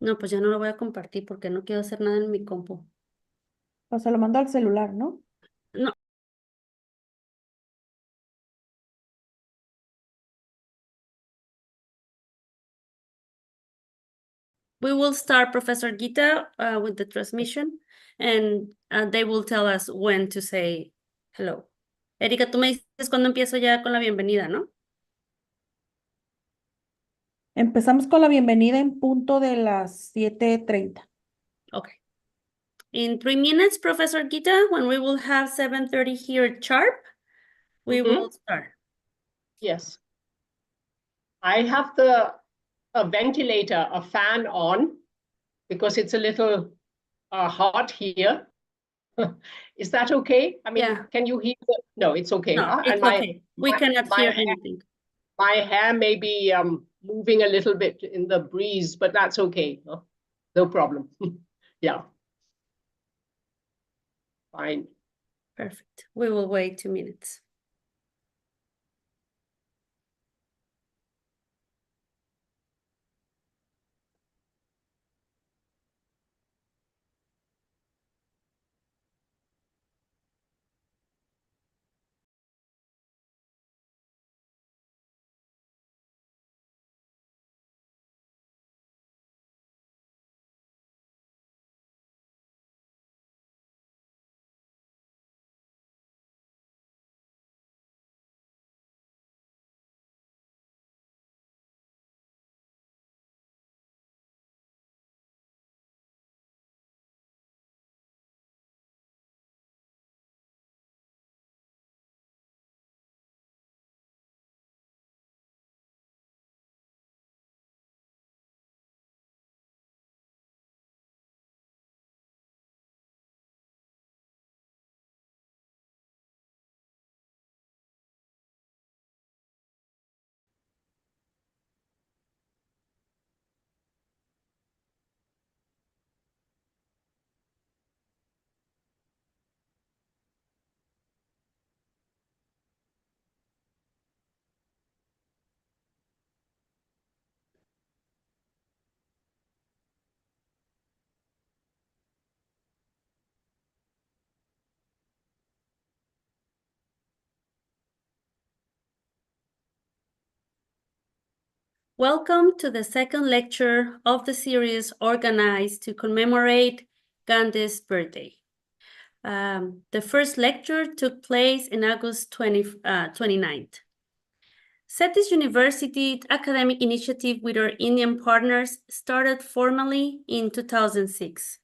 No, pues ya no lo voy a compartir porque no quiero hacer nada en mi compu. O se lo mando al celular, ¿no? No. We will start, Professor Gita, with the transmission, and they will tell us when to say hello. Erika, tú me dices cuándo empiezo ya con la bienvenida, ¿no? Empezamos con la bienvenida en punto de las 7:30. Okay. In 3 minutes, Professor Gita, when we will have 7:30 here sharp, we will start. Yes. I have a ventilator, a fan on, because it's a little hot here. Is that okay? I mean, Yeah. can you hear? No, it's okay. No, Huh? it's okay. We cannot hear anything. My hair may be moving a little bit in the breeze, but that's okay. Huh? No problem. Yeah. Fine. Perfect. We will wait 2 minutes. Welcome to the second lecture of the series organized to commemorate Gandhi's birthday. The first lecture took place in August 29th. CETYS University academic initiative with our Indian partners started formally in 2006.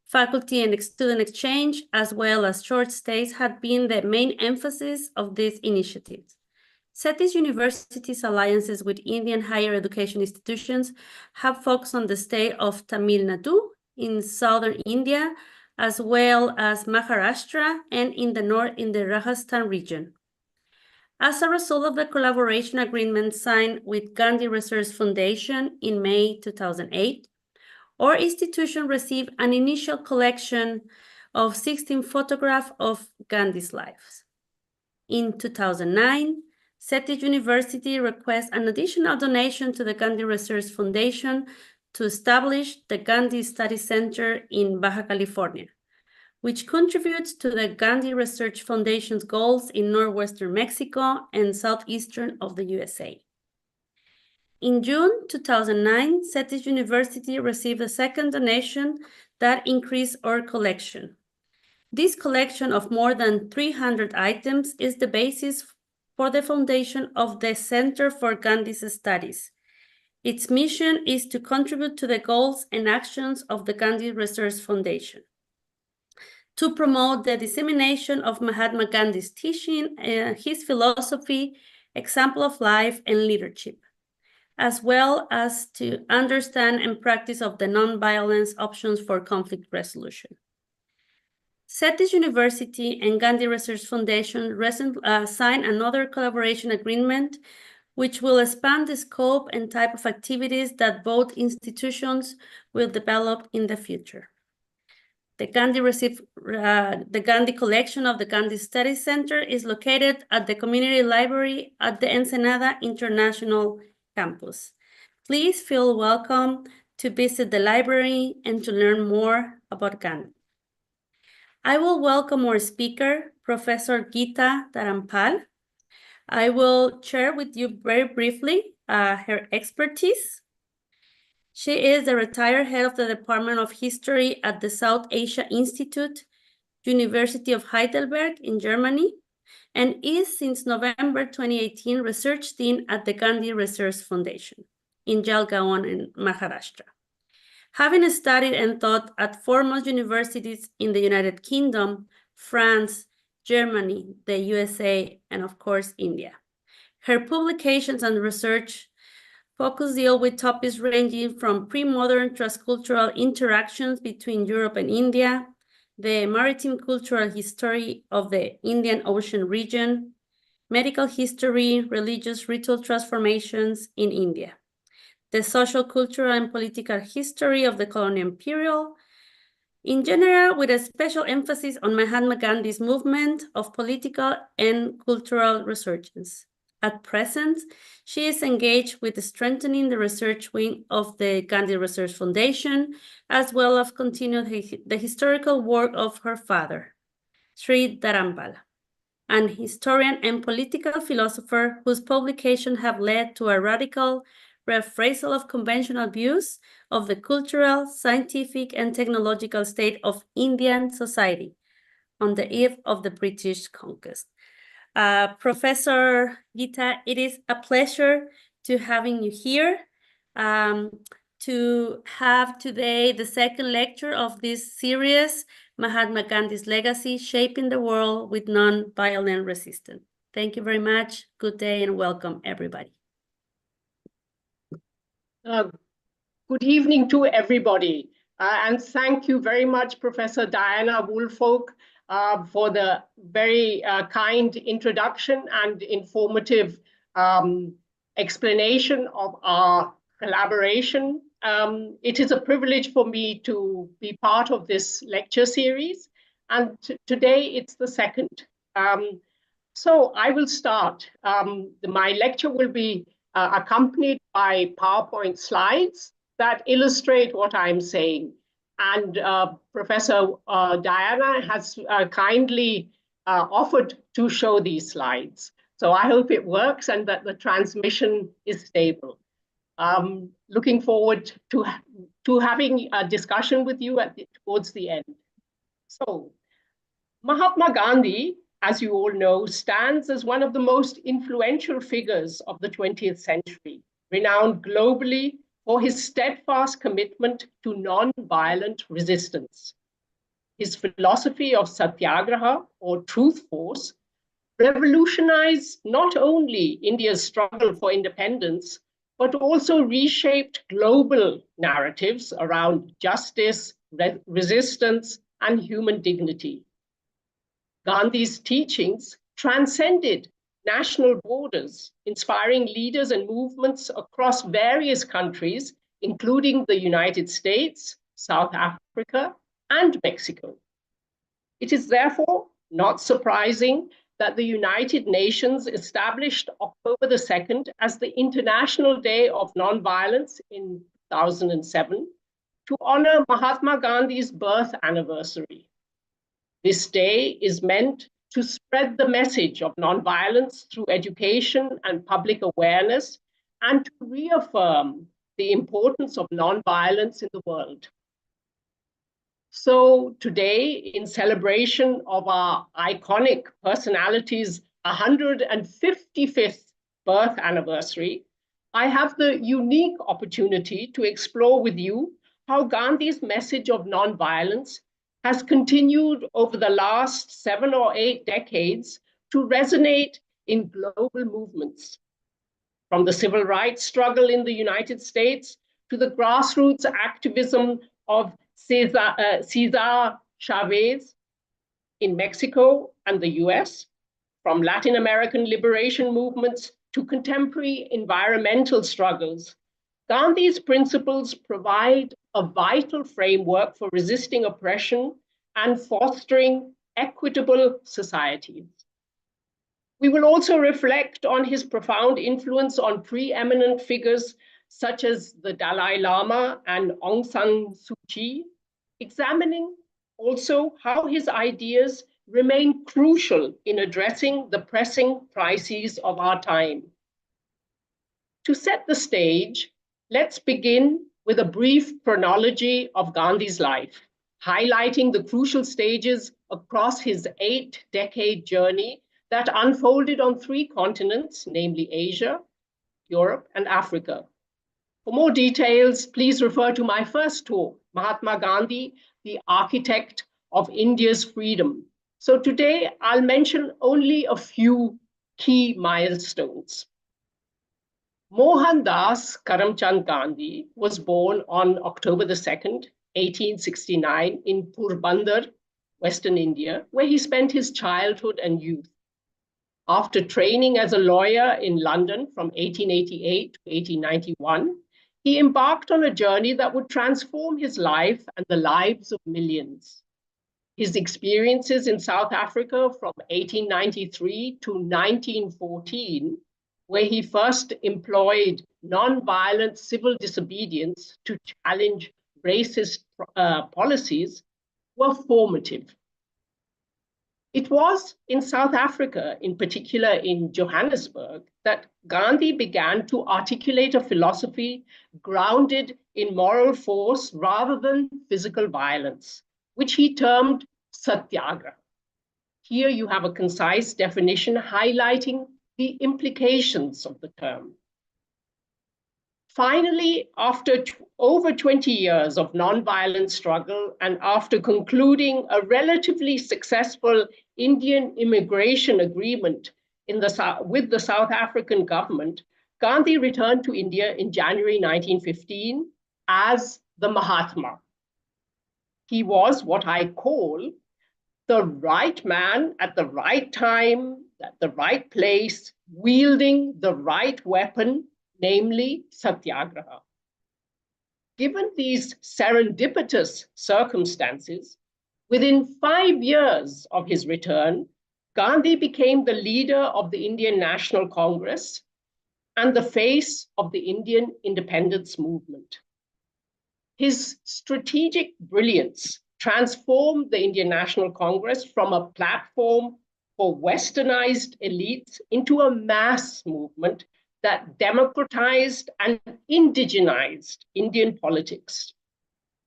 Faculty and student exchange, as well as short stays, had been the main emphasis of this initiative. CETYS University's alliances with Indian higher education institutions have focused on the state of Tamil Nadu in southern India, as well as Maharashtra and in the north in the Rajasthan region. As a result of the collaboration agreement signed with Gandhi Research Foundation in May 2008, our institution received an initial collection of 16 photographs of Gandhi's lives. In 2009, CETYS University requests an additional donation to the Gandhi Research Foundation to establish the Gandhi Study Center in Baja California, which contributes to the Gandhi Research Foundation's goals in northwestern Mexico and southeastern of the USA. In June 2009, CETYS University received a second donation that increased our collection. This collection of more than 300 items is the basis for the foundation of the Center for Gandhi's Studies. Its mission is to contribute to the goals and actions of the Gandhi Research Foundation, to promote the dissemination of Mahatma Gandhi's teaching, his philosophy, example of life, and leadership, as well as to understand and practice of the nonviolence options for conflict resolution. CETYS University and Gandhi Research Foundation recently signed another collaboration agreement, which will expand the scope and type of activities that both institutions will develop in the future. The Gandhi collection of the Gandhi Study Center is located at the Community Library at the Ensenada International Campus. Please feel welcome to visit the library and to learn more about Gandhi. I will welcome our speaker, Professor Geeta Dharampal. I will share with you very briefly her expertise. She is the retired head of the Department of History at the South Asia Institute, University of Heidelberg in Germany, and is since November 2018 Research Dean at the Gandhi Research Foundation in Jalgaon in Maharashtra. Having studied and taught at foremost universities in the United Kingdom, France, Germany, the USA, and of course, India. Her publications and research focus deal with topics ranging from pre-modern transcultural interactions between Europe and India, the maritime cultural history of the Indian Ocean region, medical history, religious ritual transformations in India, the social, cultural, and political history of the colonial period, in general, with a special emphasis on Mahatma Gandhi's movement of political and cultural resurgence. At present, she is engaged with strengthening the research wing of the Gandhi Research Foundation, as well as continuing the historical work of her father, Sri Dharampal, an historian and political philosopher whose publications have led to a radical rephrasal of conventional views of the cultural, scientific, and technological state of Indian society on the eve of the British conquest. Professor Geeta, it is a pleasure to having you here, to have today the second lecture of this series, Mahatma Gandhi's Legacy, Shaping the World with Nonviolent Resistance. Thank you very much. Good day and welcome, everybody. Good evening to everybody. And thank you very much, Professor Diana Woolfolk, for the very kind introduction and informative explanation of our collaboration. It is a privilege for me to be part of this lecture series, and today it's the second. So I will start. My lecture will be accompanied by PowerPoint slides that illustrate what I'm saying. And Professor Diana has kindly offered to show these slides. So I hope it works and that the transmission is stable. Looking forward to having a discussion with you towards the end. So Mahatma Gandhi, as you all know, stands as one of the most influential figures of the 20th century, renowned globally for his steadfast commitment to non-violent resistance. His philosophy of satyagraha, or truth force, revolutionized not only India's struggle for independence, but also reshaped global narratives around justice, resistance, and human dignity. Gandhi's teachings transcended national borders, inspiring leaders and movements across various countries, including the United States, South Africa, and Mexico. It is therefore not surprising that the United Nations established October the 2nd as the International Day of Nonviolence in 2007 to honor Mahatma Gandhi's birth anniversary. This day is meant to spread the message of nonviolence through education and public awareness, and to reaffirm the importance of nonviolence in the world. So today, in celebration of our iconic personality's 155th birth anniversary, I have the unique opportunity to explore with you how Gandhi's message of nonviolence has continued over the last 7 or 8 decades to resonate in global movements. From the civil rights struggle in the United States to the grassroots activism of Cesar Chavez in Mexico and the US, from Latin American liberation movements to contemporary environmental struggles, Gandhi's principles provide a vital framework for resisting oppression and fostering equitable societies. We will also reflect on his profound influence on preeminent figures such as the Dalai Lama and Aung San Suu Kyi, examining also how his ideas remain crucial in addressing the pressing crises of our time. To set the stage, let's begin with a brief chronology of Gandhi's life, highlighting the crucial stages across his 8-decade journey that unfolded on 3 continents, namely Asia, Europe, and Africa. For more details, please refer to my first talk, Mahatma Gandhi, the Architect of India's Freedom. So today, I'll mention only a few key milestones. Mohandas Karamchand Gandhi was born on October the 2nd, 1869 in Porbandar, Western India, where he spent his childhood and youth. After training as a lawyer in London from 1888 to 1891, he embarked on a journey that would transform his life and the lives of millions. His experiences in South Africa from 1893 to 1914, where he first employed non-violent civil disobedience to challenge racist policies, were formative. It was in South Africa, in particular in Johannesburg, that Gandhi began to articulate a philosophy grounded in moral force rather than physical violence, which he termed satyagraha. Here you have a concise definition highlighting the implications of the term. Finally, after over 20 years of nonviolent struggle and after concluding a relatively successful Indian immigration agreement with the South African government, Gandhi returned to India in January 1915 as the Mahatma. He was what I call the right man at the right time, at the right place, wielding the right weapon, namely satyagraha. Given these serendipitous circumstances, within 5 years of his return, Gandhi became the leader of the Indian National Congress and the face of the Indian independence movement. His strategic brilliance transformed the Indian National Congress from a platform for westernized elites into a mass movement that democratized and indigenized Indian politics.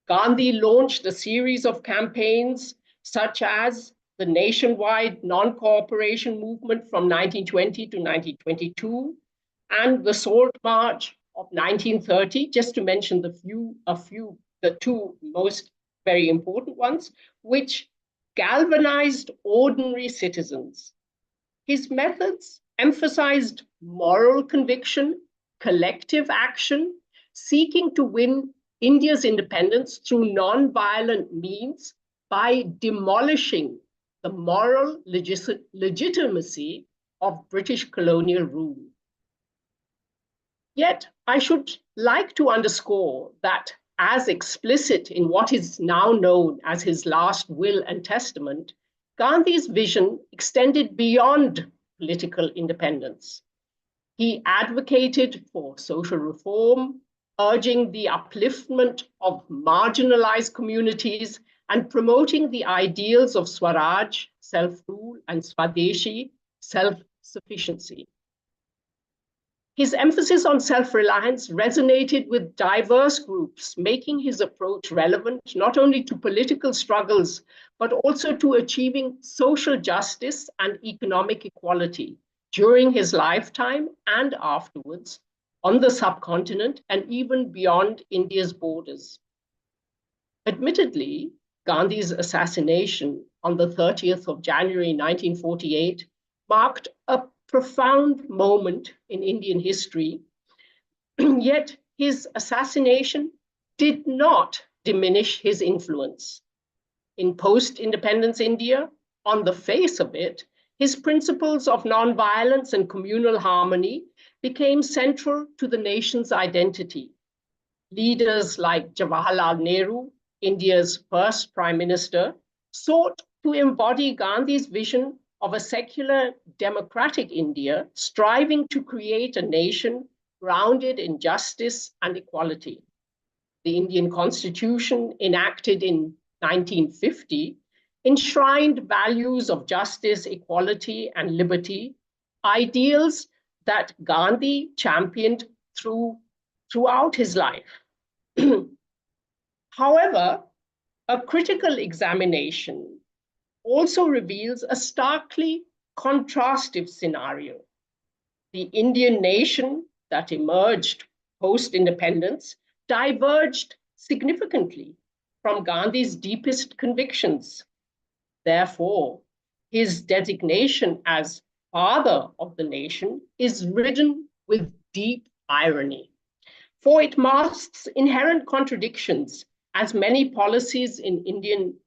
Gandhi launched a series of campaigns such as the nationwide non-cooperation movement from 1920 to 1922 and the Salt March of 1930, just to mention the two most very important ones, which galvanized ordinary citizens. His methods emphasized moral conviction, collective action, seeking to win India's independence through non-violent means by demolishing the moral legitimacy of British colonial rule. Yet, I should like to underscore that as explicit in what is now known as his last will and testament, Gandhi's vision extended beyond political independence. He advocated for social reform, urging the upliftment of marginalized communities and promoting the ideals of Swaraj, self-rule, and Swadeshi, self-sufficiency. His emphasis on self-reliance resonated with diverse groups, making his approach relevant not only to political struggles, but also to achieving social justice and economic equality during his lifetime and afterwards on the subcontinent and even beyond India's borders. Admittedly, Gandhi's assassination on the 30th of January 1948 marked a profound moment in Indian history, yet his assassination did not diminish his influence. In post-independence India, on the face of it, his principles of nonviolence and communal harmony became central to the nation's identity. Leaders like Jawaharlal Nehru, India's first prime minister, sought to embody Gandhi's vision of a secular democratic India, striving to create a nation grounded in justice and equality. The Indian Constitution, enacted in 1950, enshrined values of justice, equality, and liberty, ideals that Gandhi championed throughout his life. However, a critical examination also reveals a starkly contrastive scenario. The Indian nation that emerged post-independence diverged significantly from Gandhi's deepest convictions. Therefore, his designation as father of the nation is ridden with deep irony, for it masks inherent contradictions, as many policies in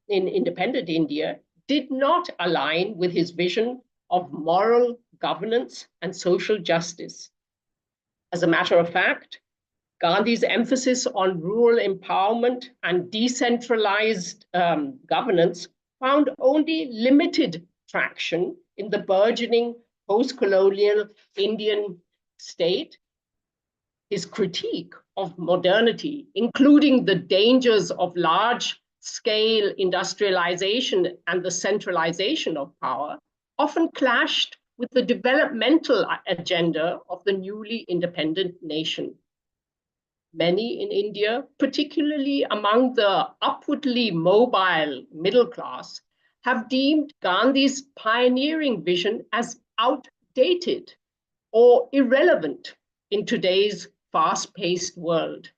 independent India did not align with his vision of moral governance and social justice. As a matter of fact, Gandhi's emphasis on rural empowerment and decentralized governance found only limited traction in the burgeoning post-colonial Indian state. His critique of modernity, including the dangers of large-scale industrialization and the centralization of power, often clashed with the developmental agenda of the newly independent nation. Many in India, particularly among the upwardly mobile middle class, have deemed Gandhi's pioneering vision as outdated or irrelevant in today's fast-paced world.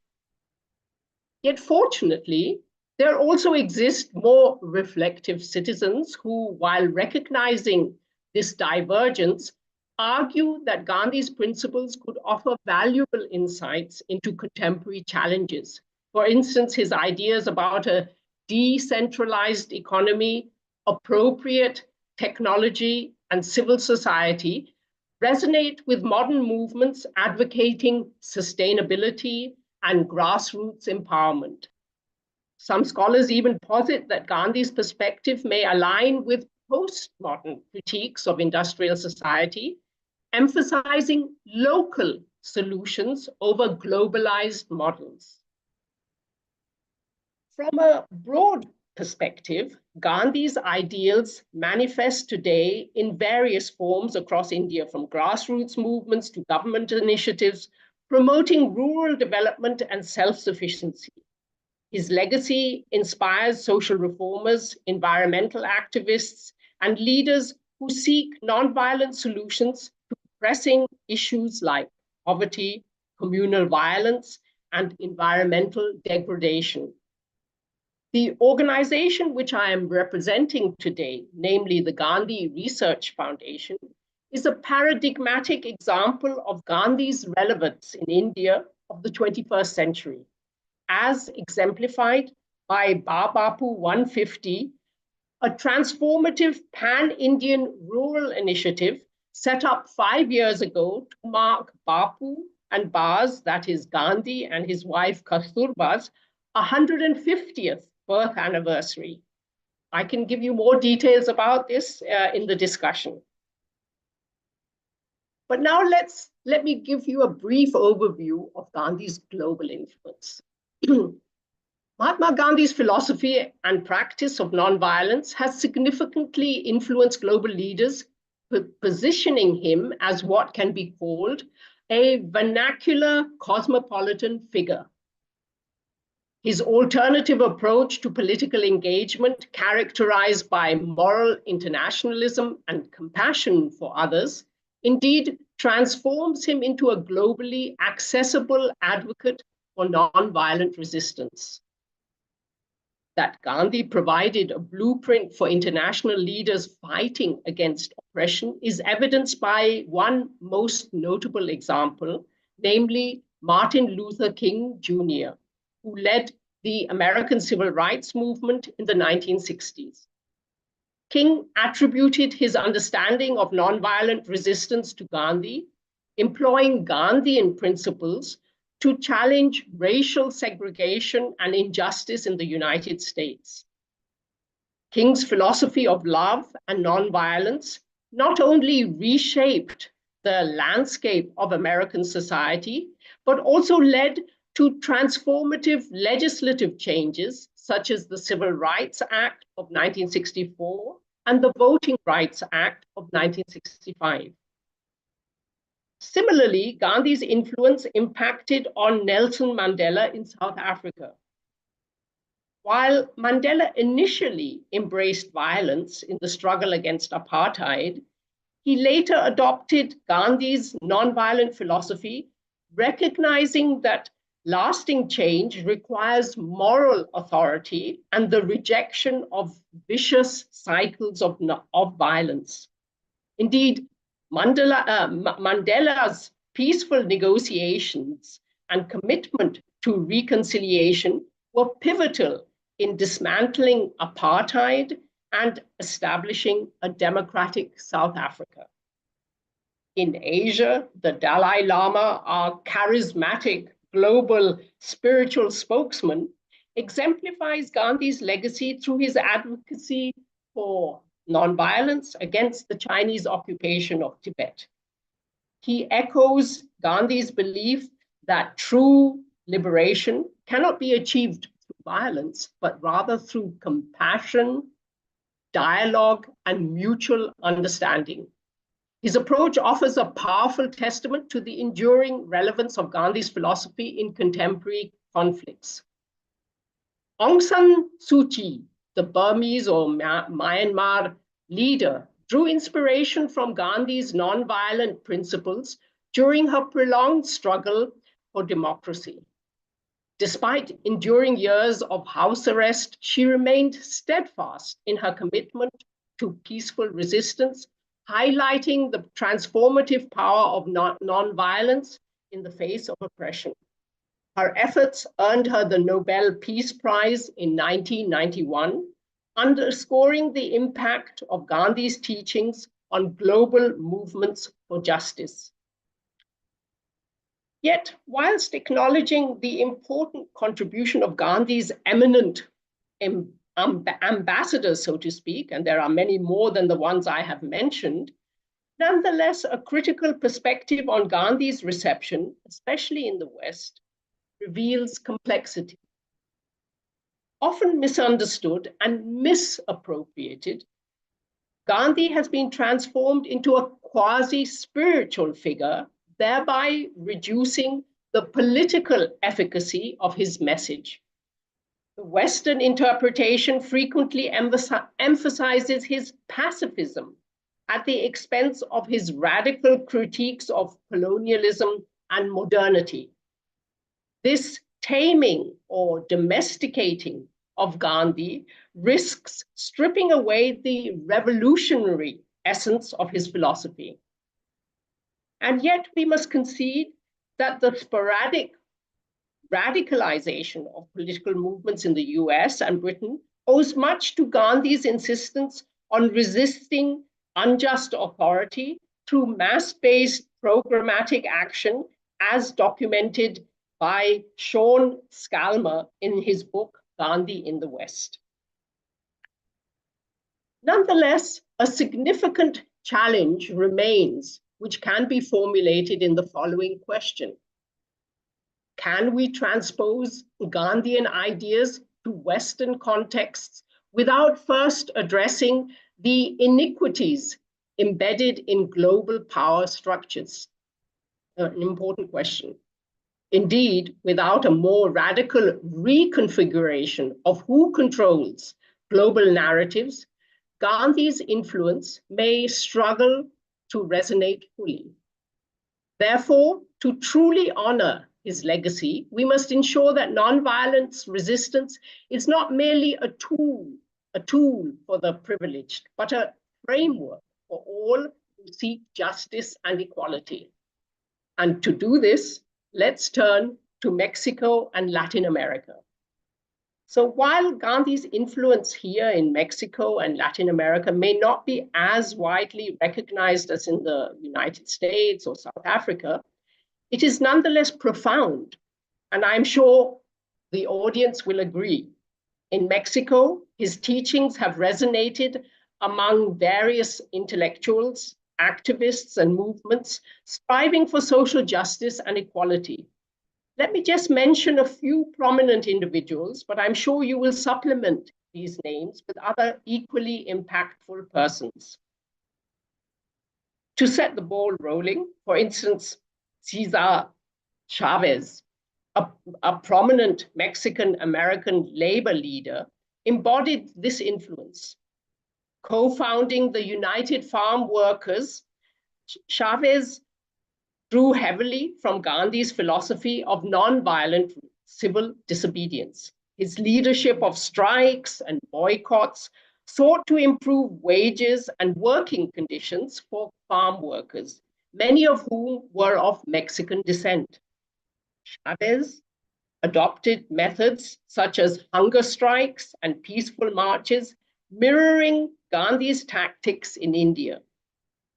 Yet fortunately, there also exist more reflective citizens who, while recognizing this divergence, argue that Gandhi's principles could offer valuable insights into contemporary challenges. For instance, his ideas about a decentralized economy, appropriate technology, and civil society resonate with modern movements advocating sustainability and grassroots empowerment. Some scholars even posit that Gandhi's perspective may align with postmodern critiques of industrial society, emphasizing local solutions over globalized models. From a broad perspective, Gandhi's ideals manifest today in various forms across India, from grassroots movements to government initiatives promoting rural development and self-sufficiency. His legacy inspires social reformers, environmental activists, and leaders who seek nonviolent solutions to pressing issues like poverty, communal violence, and environmental degradation. The organization which I am representing today, namely the Gandhi Research Foundation, is a paradigmatic example of Gandhi's relevance in India of the 21st century, as exemplified by Babapu 150, a transformative pan-Indian rural initiative set up 5 years ago to mark Bapu and Ba's, that is Gandhi and his wife Kasturba's, 150th birth anniversary. I can give you more details about this in the discussion. But now let me give you a brief overview of Gandhi's global influence. Mahatma Gandhi's philosophy and practice of nonviolence has significantly influenced global leaders, positioning him as what can be called a vernacular cosmopolitan figure. His alternative approach to political engagement, characterized by moral internationalism and compassion for others, indeed transforms him into a globally accessible advocate for nonviolent resistance. That Gandhi provided a blueprint for international leaders fighting against oppression is evidenced by one most notable example, namely Martin Luther King Jr., who led the American Civil Rights Movement in the 1960s. King attributed his understanding of nonviolent resistance to Gandhi, employing Gandhian principles to challenge racial segregation and injustice in the United States. King's philosophy of love and nonviolence not only reshaped the landscape of American society, but also led to transformative legislative changes, such as the Civil Rights Act of 1964 and the Voting Rights Act of 1965. Similarly, Gandhi's influence impacted on Nelson Mandela in South Africa. While Mandela initially embraced violence in the struggle against apartheid, he later adopted Gandhi's nonviolent philosophy, recognizing that lasting change requires moral authority and the rejection of vicious cycles of violence. Indeed, Mandela's peaceful negotiations and commitment to reconciliation were pivotal in dismantling apartheid and establishing a democratic South Africa. In Asia, the Dalai Lama, our charismatic global spiritual spokesman, exemplifies Gandhi's legacy through his advocacy for nonviolence against the Chinese occupation of Tibet. He echoes Gandhi's belief that true liberation cannot be achieved through violence, but rather through compassion, dialogue, and mutual understanding. His approach offers a powerful testament to the enduring relevance of Gandhi's philosophy in contemporary conflicts. Aung San Suu Kyi, the Burmese or Myanmar leader, drew inspiration from Gandhi's nonviolent principles during her prolonged struggle for democracy. Despite enduring years of house arrest, she remained steadfast in her commitment to peaceful resistance, highlighting the transformative power of nonviolence in the face of oppression. Her efforts earned her the Nobel Peace Prize in 1991, underscoring the impact of Gandhi's teachings on global movements for justice. Yet, whilst acknowledging the important contribution of Gandhi's eminent ambassadors, so to speak, and there are many more than the ones I have mentioned, nonetheless, a critical perspective on Gandhi's reception, especially in the West, reveals complexity. Often misunderstood and misappropriated, Gandhi has been transformed into a quasi-spiritual figure, thereby reducing the political efficacy of his message. The Western interpretation frequently emphasizes his pacifism at the expense of his radical critiques of colonialism and modernity. This taming or domesticating of Gandhi risks stripping away the revolutionary essence of his philosophy. And yet we must concede that the sporadic radicalization of political movements in the US and Britain owes much to Gandhi's insistence on resisting unjust authority through mass-based programmatic action, as documented by Sean Scalmer in his book, Gandhi in the West. Nonetheless, a significant challenge remains, which can be formulated in the following question. Can we transpose Gandhian ideas to Western contexts without first addressing the iniquities embedded in global power structures? An important question. Indeed, without a more radical reconfiguration of who controls global narratives, Gandhi's influence may struggle to resonate fully. Therefore, to truly honor his legacy, we must ensure that nonviolence resistance is not merely a tool for the privileged, but a framework for all who seek justice and equality. And to do this, let's turn to Mexico and Latin America. So while Gandhi's influence here in Mexico and Latin America may not be as widely recognized as in the United States or South Africa, it is nonetheless profound, and I'm sure the audience will agree. In Mexico, his teachings have resonated among various intellectuals, activists, and movements striving for social justice and equality. Let me just mention a few prominent individuals, but I'm sure you will supplement these names with other equally impactful persons. To set the ball rolling, for instance, Cesar Chavez, a prominent Mexican-American labor leader, embodied this influence. Co-founding the United Farm Workers, Chavez drew heavily from Gandhi's philosophy of non-violent civil disobedience. His leadership of strikes and boycotts sought to improve wages and working conditions for farm workers, many of whom were of Mexican descent. Chavez adopted methods such as hunger strikes and peaceful marches, mirroring Gandhi's tactics in India.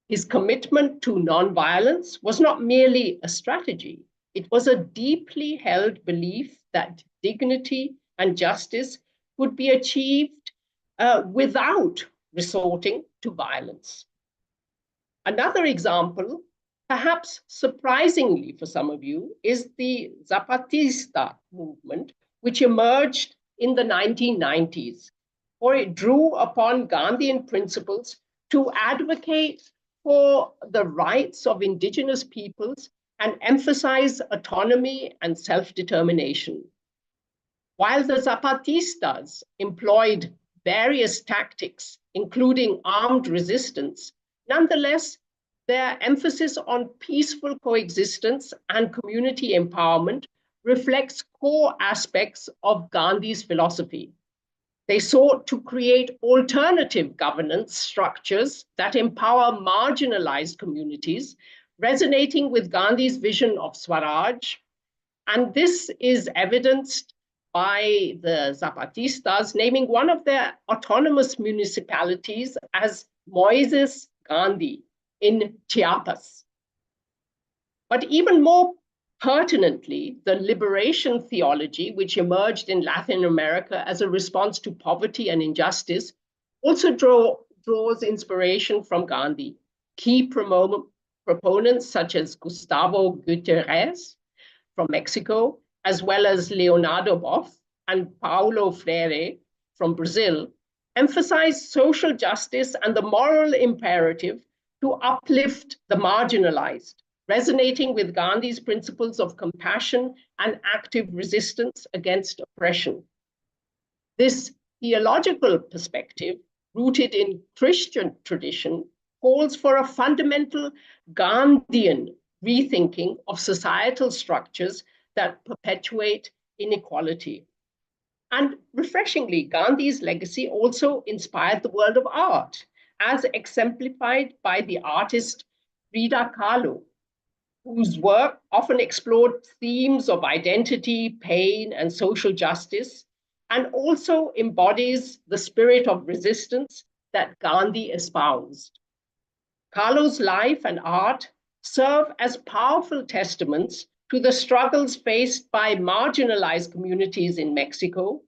His commitment to nonviolence was not merely a strategy, it was a deeply held belief that dignity and justice could be achieved without resorting to violence. Another example, perhaps surprisingly for some of you, is the Zapatista movement, which emerged in the 1990s, for it drew upon Gandhian principles to advocate for the rights of indigenous peoples and emphasize autonomy and self-determination. While the Zapatistas employed various tactics, including armed resistance, nonetheless, their emphasis on peaceful coexistence and community empowerment reflects core aspects of Gandhi's philosophy. They sought to create alternative governance structures that empower marginalized communities, resonating with Gandhi's vision of Swaraj. And this is evidenced by the Zapatistas naming one of their autonomous municipalities as Moises Gandhi in Chiapas. But even more pertinently, the liberation theology, which emerged in Latin America as a response to poverty and injustice, also draws inspiration from Gandhi. Key proponents such as Gustavo Gutierrez from Mexico, as well as Leonardo Boff and Paulo Freire from Brazil, emphasize social justice and the moral imperative to uplift the marginalized, resonating with Gandhi's principles of compassion and active resistance against oppression. This theological perspective, rooted in Christian tradition, calls for a fundamental Gandhian rethinking of societal structures that perpetuate inequality. And refreshingly, Gandhi's legacy also inspired the world of art, as exemplified by the artist Frida Kahlo, whose work often explored themes of identity, pain, and social justice, and also embodies the spirit of resistance that Gandhi espoused. Kahlo's life and art serve as powerful testaments to the struggles faced by marginalized communities in Mexico,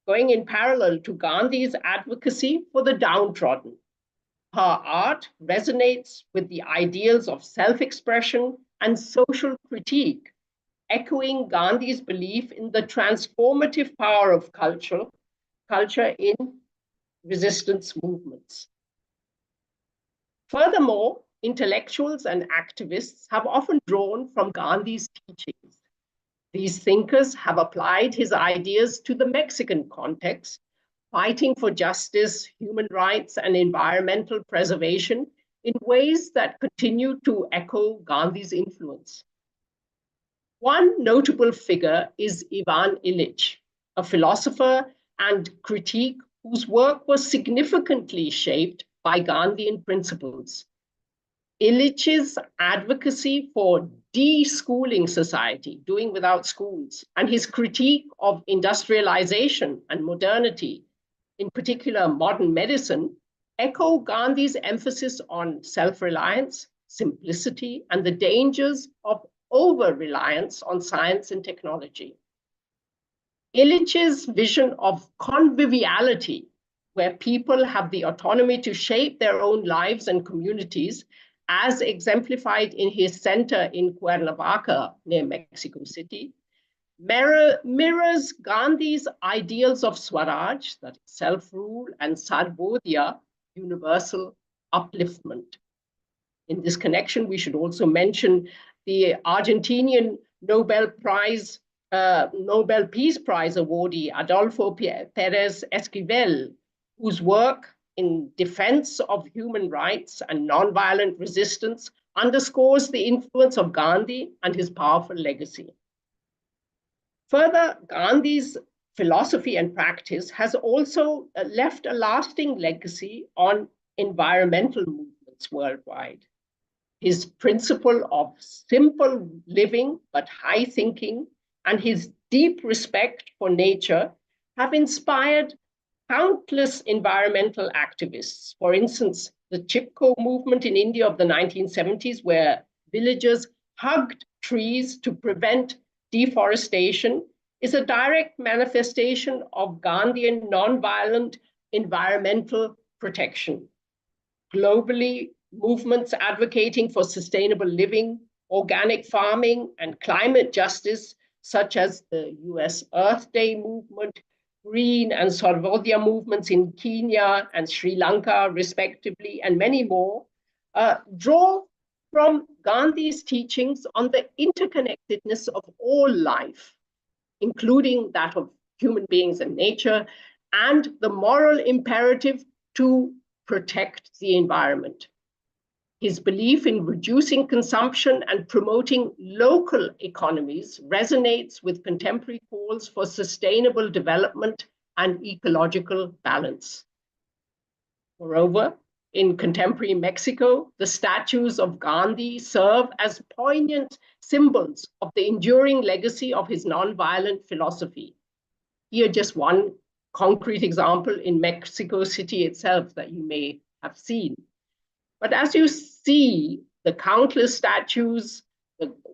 going in parallel to Gandhi's advocacy for the downtrodden. Her art resonates with the ideals of self-expression and social critique, echoing Gandhi's belief in the transformative power of culture in resistance movements. Furthermore, intellectuals and activists have often drawn from Gandhi's teachings. These thinkers have applied his ideas to the Mexican context, fighting for justice, human rights, and environmental preservation in ways that continue to echo Gandhi's influence. One notable figure is Ivan Illich, a philosopher and critique whose work was significantly shaped by Gandhian principles. Illich's advocacy for de-schooling society, doing without schools, and his critique of industrialization and modernity, in particular modern medicine, echo Gandhi's emphasis on self-reliance, simplicity, and the dangers of over-reliance on science and technology. Illich's vision of conviviality where people have the autonomy to shape their own lives and communities, as exemplified in his center in Cuernavaca, near Mexico City, mirrors Gandhi's ideals of Swaraj, that is self-rule, and Sarvodaya, universal upliftment. In this connection, we should also mention the Argentinian Nobel Peace Prize awardee, Adolfo Pérez Esquivel, whose work in defense of human rights and nonviolent resistance underscores the influence of Gandhi and his powerful legacy. Further, Gandhi's philosophy and practice has also left a lasting legacy on environmental movements worldwide. His principle of simple living but high thinking and his deep respect for nature have inspired countless environmental activists. For instance, the Chipko movement in India of the 1970s, where villagers hugged trees to prevent deforestation, is a direct manifestation of Gandhian nonviolent environmental protection. Globally, movements advocating for sustainable living, organic farming, and climate justice, such as the US Earth Day movement, Green and Sarvodaya movements in Kenya and Sri Lanka, respectively, and many more, draw from Gandhi's teachings on the interconnectedness of all life, including that of human beings and nature, and the moral imperative to protect the environment. His belief in reducing consumption and promoting local economies resonates with contemporary calls for sustainable development and ecological balance. Moreover, in contemporary Mexico, the statues of Gandhi serve as poignant symbols of the enduring legacy of his nonviolent philosophy. Here, just one concrete example in Mexico City itself that you may have seen. But as you see, the countless statues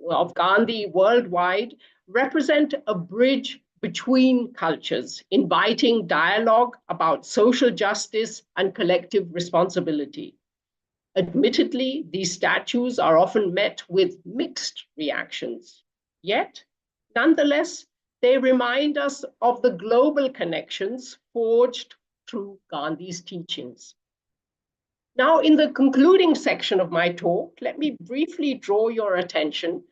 of Gandhi worldwide represent a bridge between cultures, inviting dialogue about social justice and collective responsibility. Admittedly, these statues are often met with mixed reactions. Yet, nonetheless, they remind us of the global connections forged through Gandhi's teachings. Now, in the concluding section of my talk, let me briefly draw your attention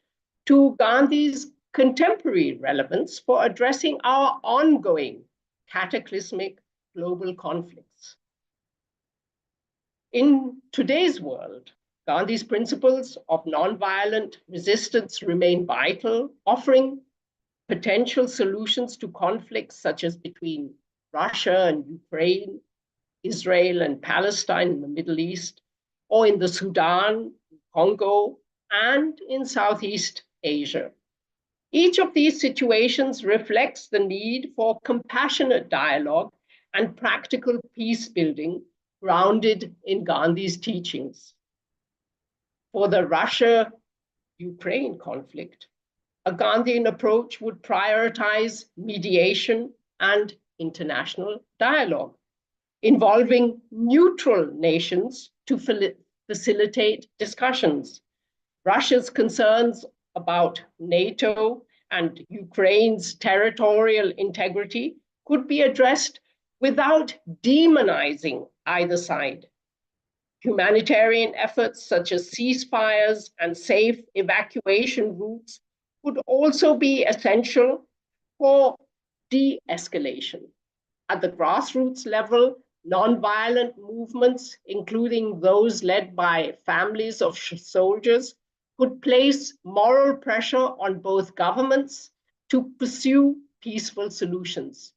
to Gandhi's contemporary relevance for addressing our ongoing cataclysmic global conflicts. In today's world, Gandhi's principles of nonviolent resistance remain vital, offering potential solutions to conflicts such as between Russia and Ukraine, Israel and Palestine in the Middle East, or in the Sudan, Congo, and in Southeast Asia. Each of these situations reflects the need for compassionate dialogue and practical peace building grounded in Gandhi's teachings. For the Russia-Ukraine conflict, a Gandhian approach would prioritize mediation and international dialogue, involving neutral nations to facilitate discussions. Russia's concerns about NATO and Ukraine's territorial integrity could be addressed without demonizing either side. Humanitarian efforts such as ceasefires and safe evacuation routes would also be essential for de-escalation. At the grassroots level, nonviolent movements, including those led by families of soldiers, could place moral pressure on both governments to pursue peaceful solutions.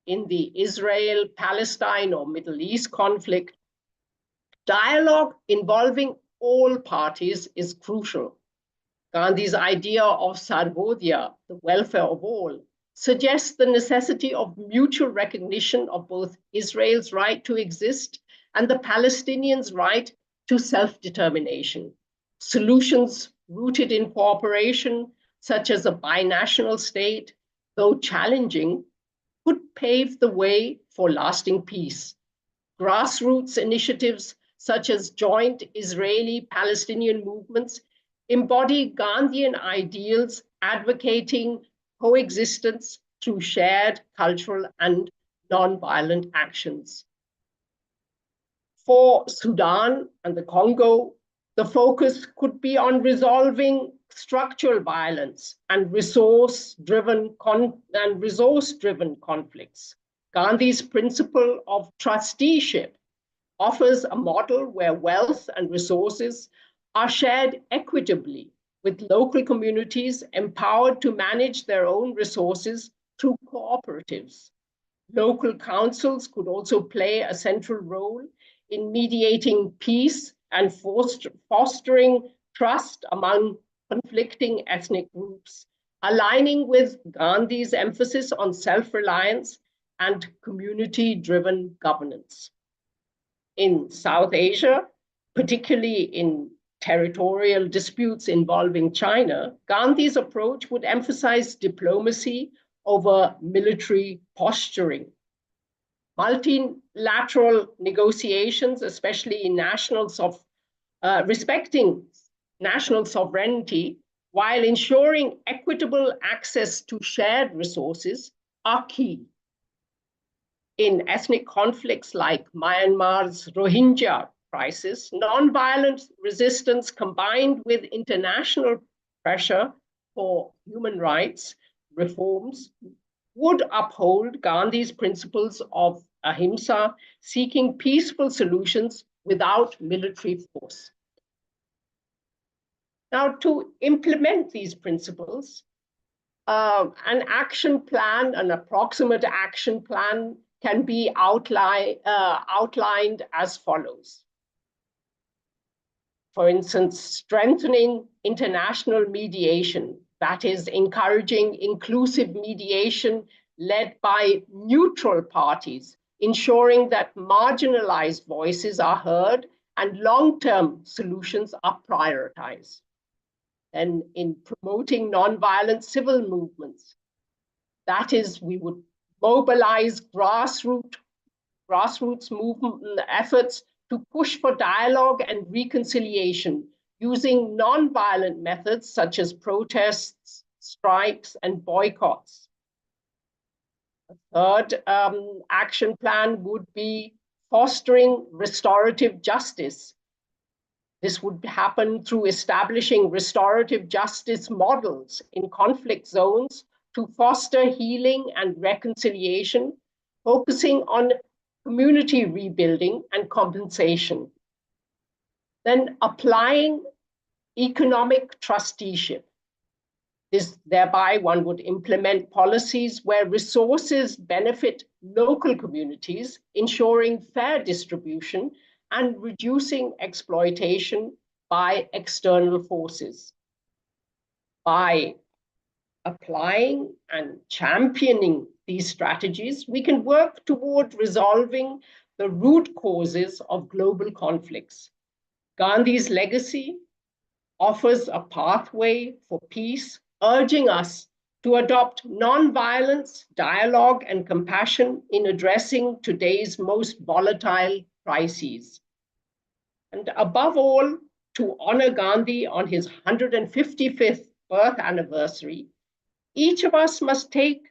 In the Israel-Palestine or Middle East conflict, dialogue involving all parties is crucial. Gandhi's idea of Sarvodaya, the welfare of all, suggests the necessity of mutual recognition of both Israel's right to exist and the Palestinians' right to self-determination. Solutions rooted in cooperation, such as a binational state, though challenging, could pave the way for lasting peace. Grassroots initiatives such as joint Israeli-Palestinian movements embody Gandhian ideals advocating coexistence through shared cultural and non-violent actions. For Sudan and the Congo, the focus could be on resolving structural violence and resource-driven conflicts. Gandhi's principle of trusteeship offers a model where wealth and resources are shared equitably, with local communities empowered to manage their own resources through cooperatives. Local councils could also play a central role in mediating peace and fostering trust among conflicting ethnic groups, aligning with Gandhi's emphasis on self-reliance and community-driven governance. In South Asia, particularly in territorial disputes involving China, Gandhi's approach would emphasize diplomacy over military posturing. Multilateral negotiations, especially in respecting national sovereignty while ensuring equitable access to shared resources, are key. In ethnic conflicts like Myanmar's Rohingya crisis, nonviolent resistance combined with international pressure for human rights reforms would uphold Gandhi's principles of ahimsa, seeking peaceful solutions without military force. Now, to implement these principles, an action plan, an approximate action plan, can be outlined as follows. For instance, strengthening international mediation, that is, encouraging inclusive mediation led by neutral parties, ensuring that marginalized voices are heard and long-term solutions are prioritized. And in promoting nonviolent civil movements, that is, we would mobilize grassroots movement efforts to push for dialogue and reconciliation using nonviolent methods such as protests, strikes, and boycotts. A third action plan would be fostering restorative justice. This would happen through establishing restorative justice models in conflict zones to foster healing and reconciliation, focusing on community rebuilding and compensation. Then applying economic trusteeship. Thereby one would implement policies where resources benefit local communities, ensuring fair distribution and reducing exploitation by external forces. By applying and championing these strategies, we can work toward resolving the root causes of global conflicts. Gandhi's legacy offers a pathway for peace, urging us to adopt nonviolence, dialogue, and compassion in addressing today's most volatile crises. And above all, to honor Gandhi on his 155th birth anniversary, each of us must take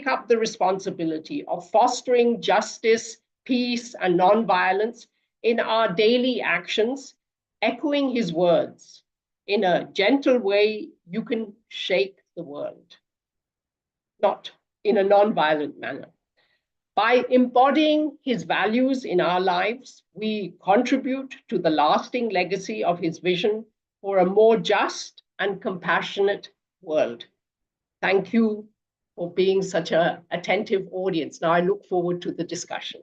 up the responsibility of fostering justice, peace, and nonviolence in our daily actions, echoing his words, "In a gentle way, you can shake the world," not in a nonviolent manner. By embodying his values in our lives, we contribute to the lasting legacy of his vision for a more just and compassionate world. Thank you for being such an attentive audience. Now I look forward to the discussion.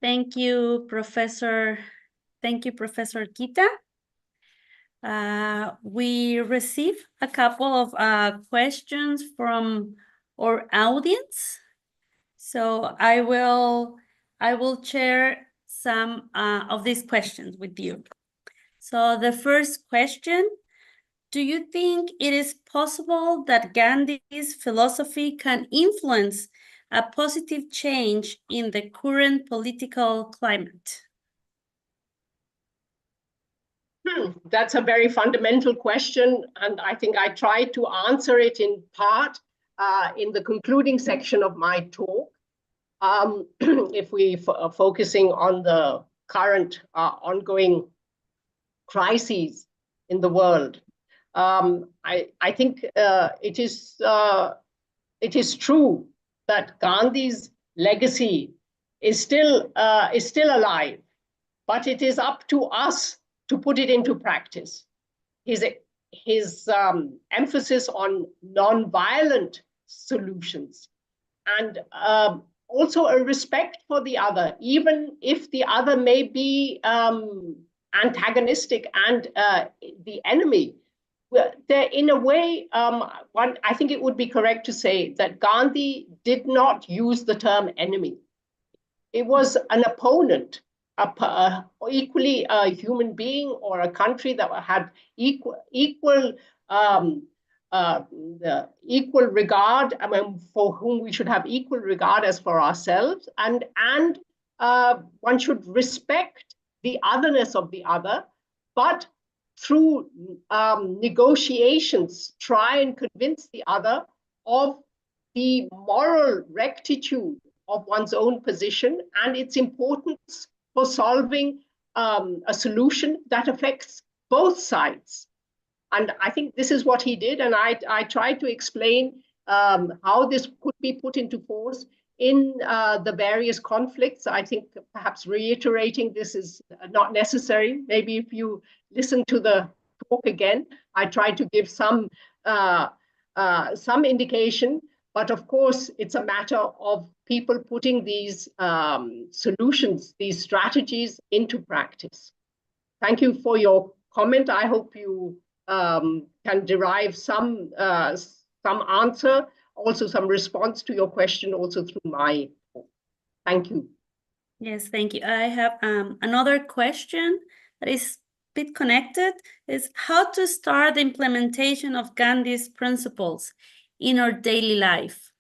Thank you, Professor. Thank you, Professor Kita. We received a couple of questions from our audience. So I will share some of these questions with you. So the first question, do you think it is possible that Gandhi's philosophy can influence a positive change in the current political climate? That's a very fundamental question, and I think I tried to answer it in part in the concluding section of my talk. If we are focusing on the current ongoing crises in the world, I think it is true that Gandhi's legacy is still alive, but it is up to us to put it into practice. His emphasis on non-violent solutions and also a respect for the other, even if the other may be antagonistic and the enemy. In a way, I think it would be correct to say that Gandhi did not use the term enemy. It was an opponent, equally a human being or a country that had equal regard, for whom we should have equal regard as for ourselves, and one should respect the otherness of the other, but through negotiations try and convince the other of the moral rectitude of one's own position and its importance for solving a solution that affects both sides. And I think this is what he did, and I tried to explain how this could be put into force in the various conflicts. I think perhaps reiterating this is not necessary. Maybe if you listen to the talk again, I tried to give some indication, but of course it's a matter of people putting these solutions, these strategies into practice. Thank you for your comment. I hope you can derive some answer, also some response to your question, also through my talk. Thank you. Yes, thank you. I have another question that is a bit connected, is how to start the implementation of Gandhi's principles in our daily life.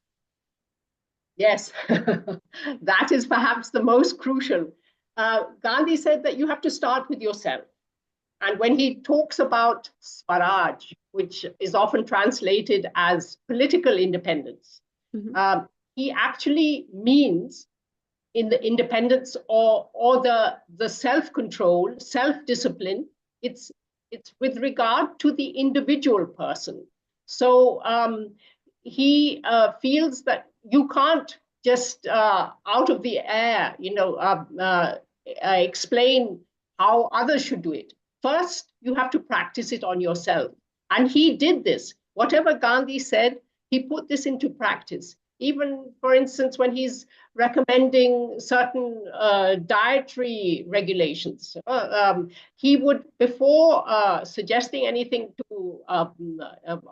Yes, that is perhaps the most crucial. Gandhi said that you have to start with yourself. And when he talks about Swaraj, which is often translated as political independence, he actually means in the independence or the self-control, self-discipline. It's with regard to the individual person. So he feels that you can't just out of the air, explain how others should do it. First, you have to practice it on yourself. And he did this. Whatever Gandhi said, he put this into practice. Even, for instance, when he's recommending certain dietary regulations, he would, before suggesting anything to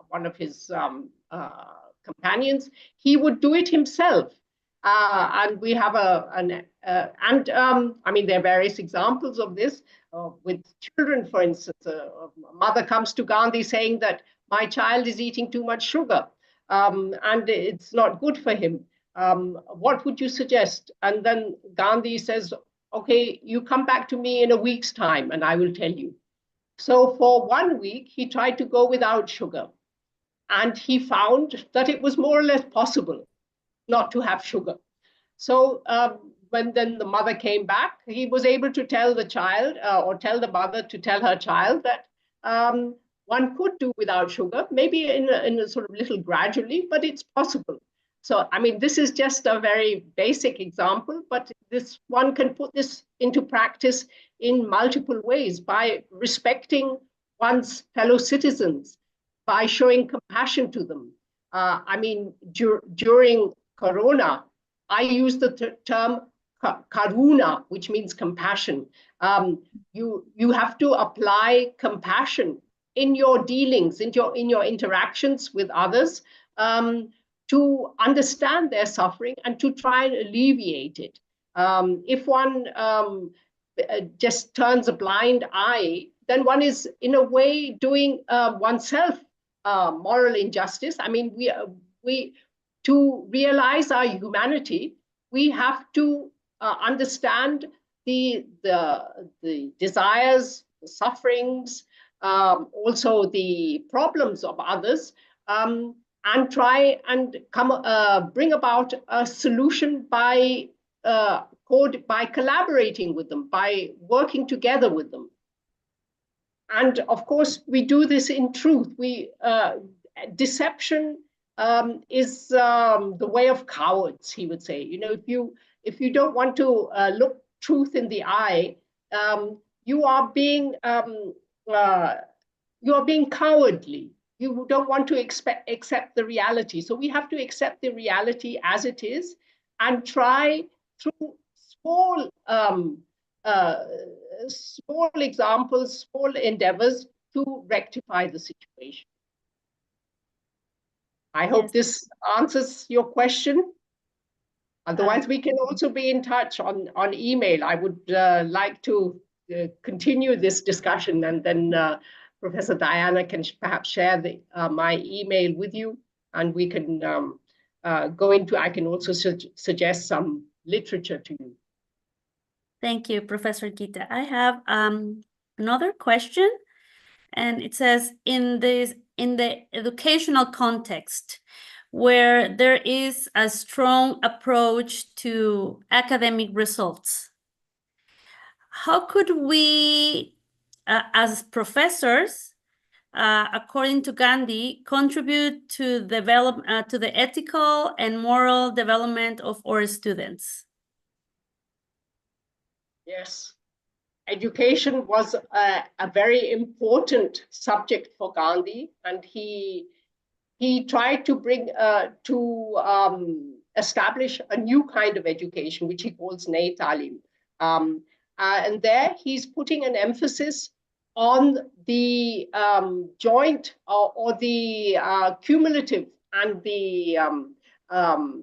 one of his companions, he would do it himself. And we have there are various examples of this with children, for instance. A mother comes to Gandhi saying that my child is eating too much sugar and it's not good for him. What would you suggest? And then Gandhi says, okay, you come back to me in a week's time and I will tell you. So for 1 week, he tried to go without sugar. And he found that it was more or less possible not to have sugar. So when then the mother came back, he was able to tell the child or tell the mother to tell her child that one could do without sugar, maybe in a sort of little gradually, but it's possible. So, this is just a very basic example, but one can put this into practice in multiple ways by respecting one's fellow citizens, by showing compassion to them. During Corona, I use the term karuna, which means compassion. You have to apply compassion in your dealings, in your interactions with others, to understand their suffering and to try and alleviate it. If one just turns a blind eye, then one is in a way doing oneself moral injustice. I mean, we to realize our humanity, we have to understand the desires, the sufferings, also the problems of others, and try and bring about a solution by collaborating with them, by working together with them. And of course, we do this in truth. Deception is the way of cowards, he would say. You know, if you don't want to look truth in the eye, you are being cowardly. You don't want to accept the reality. So we have to accept the reality as it is and try through small examples, small endeavors to rectify the situation. I hope this answers your question. Otherwise, we can also be in touch on email. I would like to continue this discussion, and then Professor Diana can perhaps share my email with you, and we can go into, I can also suggest some literature to you. Thank you, Professor Gita. I have another question, and it says, in the educational context, where there is a strong approach to academic results, how could we, as professors, according to Gandhi, contribute to the ethical and moral development of our students? Yes, education was a very important subject for Gandhi, and he tried to bring establish a new kind of education, which he calls Nai Talim. And there he's putting an emphasis on the joint or the cumulative and the not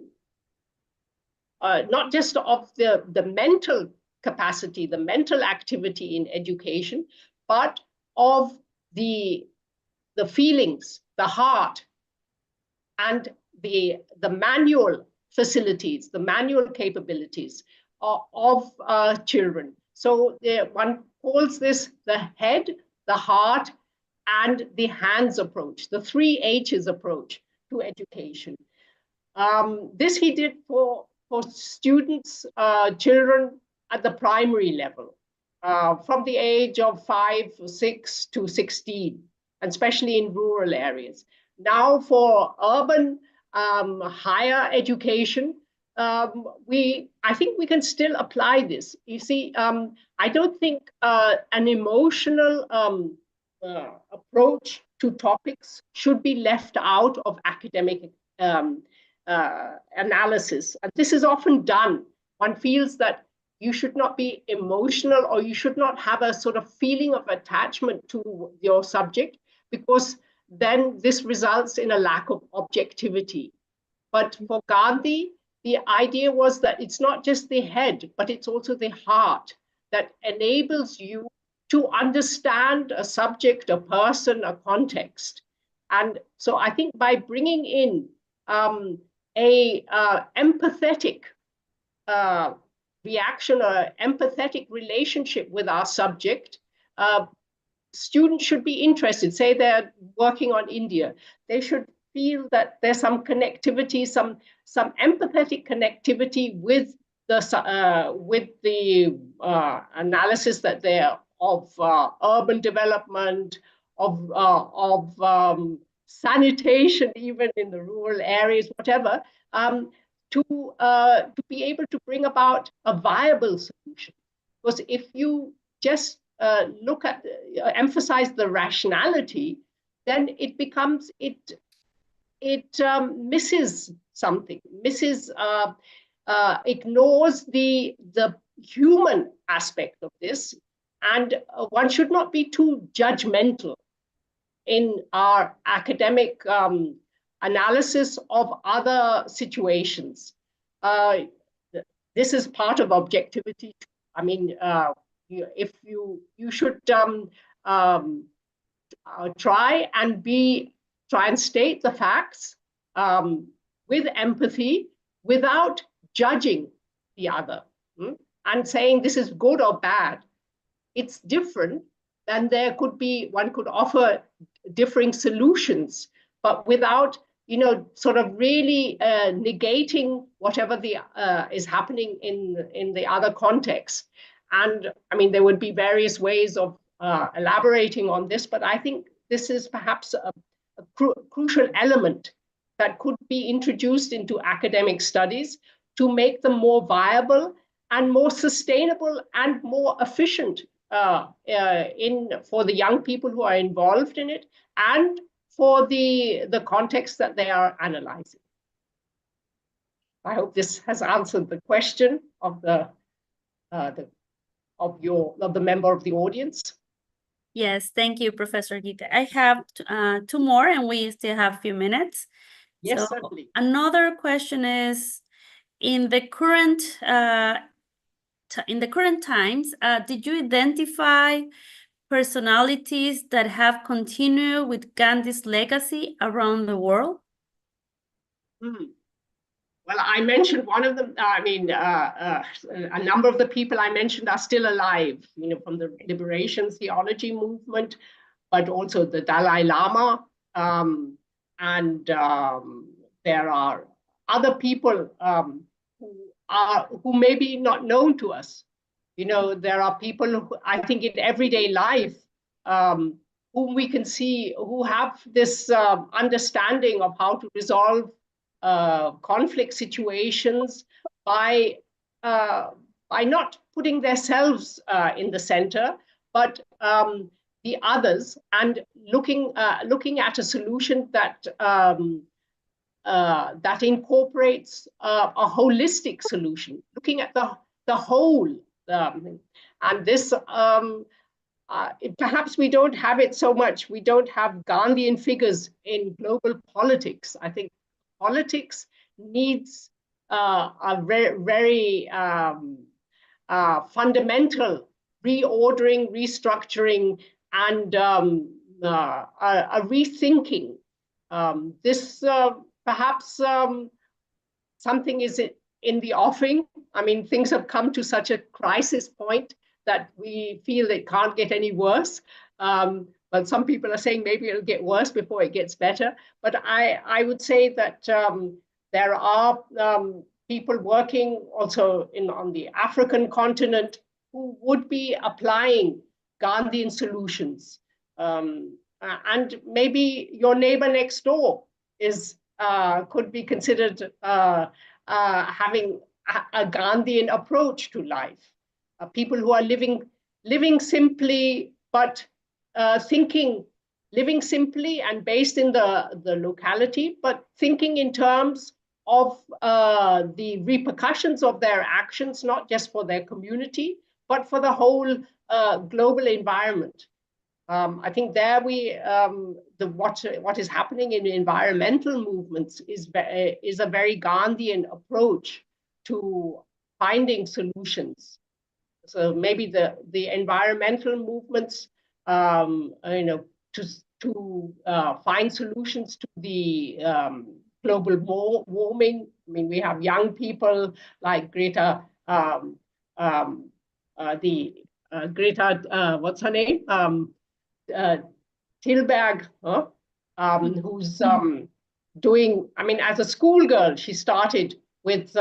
just of the mental capacity, the mental activity in education, but of the feelings, the heart, and the manual facilities, the manual capabilities of children. So one calls this the head, the heart, and the hands approach, the 3 H's approach to education. This he did for students, children at the primary level, from the age of 5 or 6 to 16, and especially in rural areas. Now for urban higher education, I think we can still apply this. You see, I don't think an emotional approach to topics should be left out of academic analysis. And this is often done. One feels that you should not be emotional, or you should not have a sort of feeling of attachment to your subject, because then this results in a lack of objectivity. But for Gandhi, the idea was that it's not just the head, but it's also the heart that enables you to understand a subject, a person, a context. And so I think by bringing in a empathetic reaction, or empathetic relationship with our subject, students should be interested. Say they're working on India, they should feel that there's some connectivity, some empathetic connectivity with the analysis that they're of urban development, of sanitation, even in the rural areas, whatever, to be able to bring about a viable solution. Because if you just look at, emphasize the rationality, then it becomes, it misses something, ignores the human aspect of this. And one should not be too judgmental in our academic analysis of other situations. This is part of objectivity. I mean, if you should try and state the facts with empathy, without judging the other and saying this is good or bad. It's different, and there could be, one could offer differing solutions, but without, sort of really negating whatever the is happening in the other context. And I mean, there would be various ways of elaborating on this, but I think this is perhaps a crucial element that could be introduced into academic studies to make them more viable and more sustainable and more efficient for the young people who are involved in it, and for the context that they are analyzing. I hope this has answered the question of the member of the audience. Yes, thank you, Professor Gita. I have two more, and we still have a few minutes. Yes, so certainly. Another question is, in the current times, did you identify personalities that have continued with Gandhi's legacy around the world? Well, I mentioned one of them. I mean, a number of the people I mentioned are still alive, from the liberation theology movement, but also the Dalai Lama. And there are other people who may be not known to us. There are people who, I think, in everyday life, whom we can see, who have this understanding of how to resolve conflict situations by not putting themselves in the center, but the others, and looking at a solution that that incorporates a holistic solution, looking at the whole. And this, perhaps we don't have it so much. We don't have Gandhian figures in global politics. I think politics needs a very fundamental reordering, restructuring, and a rethinking. This perhaps something is in the offing. I mean, things have come to such a crisis point that we feel it can't get any worse. But some people are saying maybe it'll get worse before it gets better. But I would say that there are people working also on the African continent who would be applying Gandhian solutions. And maybe your neighbor next door could be considered having a Gandhian approach to life. People who are living simply, but living simply and based in the locality, but thinking in terms of the repercussions of their actions, not just for their community, but for the whole global environment. I think there what is happening in environmental movements is a very Gandhian approach to finding solutions. So maybe the environmental movements, to find solutions to the global warming. I mean, we have young people like Greta, Greta, what's her name? Thunberg, who's doing, I mean, as a schoolgirl, she started with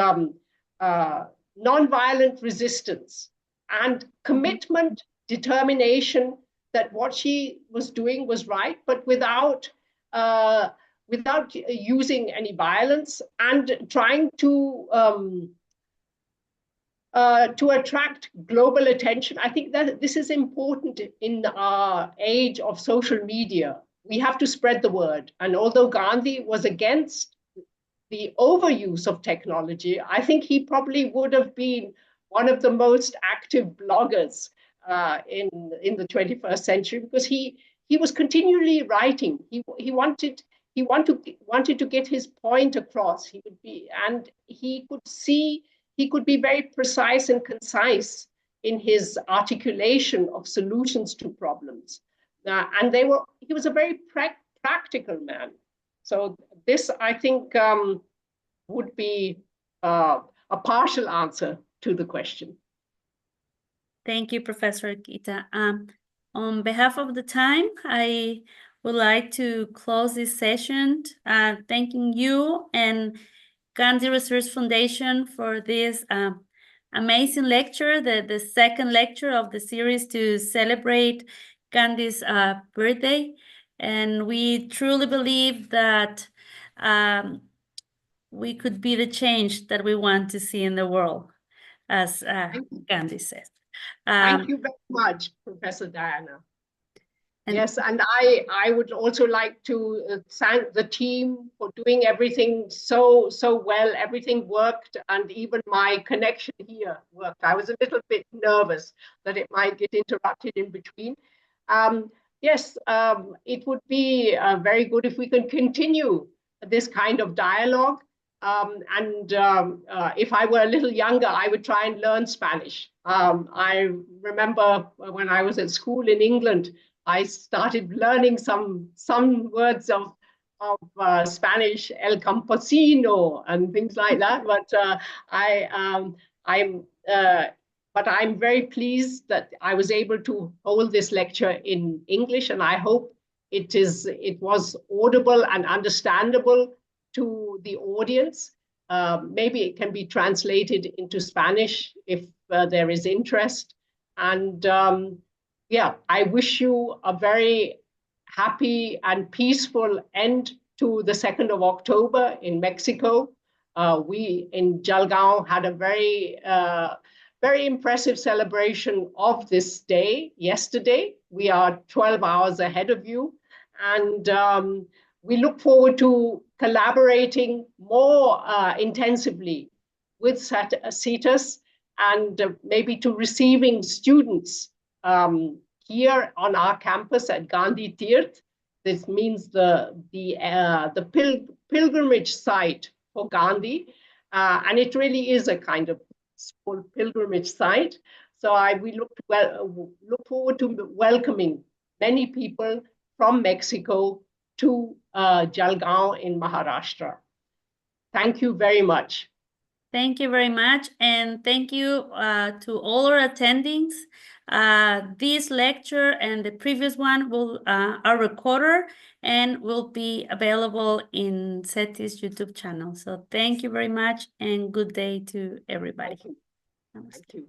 nonviolent resistance and commitment, determination that what she was doing was right, but without using any violence, and trying to attract global attention. I think that this is important in our age of social media. We have to spread the word. And although Gandhi was against the overuse of technology, I think he probably would have been one of the most active bloggers in the 21st century, because he was continually writing. He wanted to get his point across. He could be very precise and concise in his articulation of solutions to problems. and he was a very practical man. So this, I think, would be a partial answer to the question. Thank you, Professor Kita. On behalf of the time, I would like to close this session, thanking you and Gandhi Research Foundation for this amazing lecture, the second lecture of the series to celebrate Gandhi's birthday. And we truly believe that we could be the change that we want to see in the world, as Gandhi said. Thank you very much, Professor Diana. Yes, and I would also like to thank the team for doing everything so well. Everything worked, and even my connection here worked. I was a little bit nervous that it might get interrupted in between. Yes, it would be very good if we can continue this kind of dialogue. If I were a little younger, I would try and learn Spanish. I remember when I was at school in England, I started learning some words of Spanish, el campesino and things like that. But I'm very pleased that I was able to hold this lecture in English, and I hope it was audible and understandable to the audience. Maybe it can be translated into Spanish if there is interest. And yeah, I wish you a very happy and peaceful end to the 2nd of October in Mexico. We in Jalgaon had a very impressive celebration of this day yesterday. We are 12 hours ahead of you. And we look forward to collaborating more intensively with CETYS and maybe to receiving students here on our campus at Gandhi Tirth. This means the pilgrimage site for Gandhi, and it really is a kind of small pilgrimage site. So we look forward to welcoming many people from Mexico to Jalgaon in Maharashtra. Thank you very much. Thank you very much, and thank you to all our attendings. This lecture and the previous one are recorded and will be available in CETYS YouTube channel. So thank you very much, and good day to everybody. Thank you. Thank you.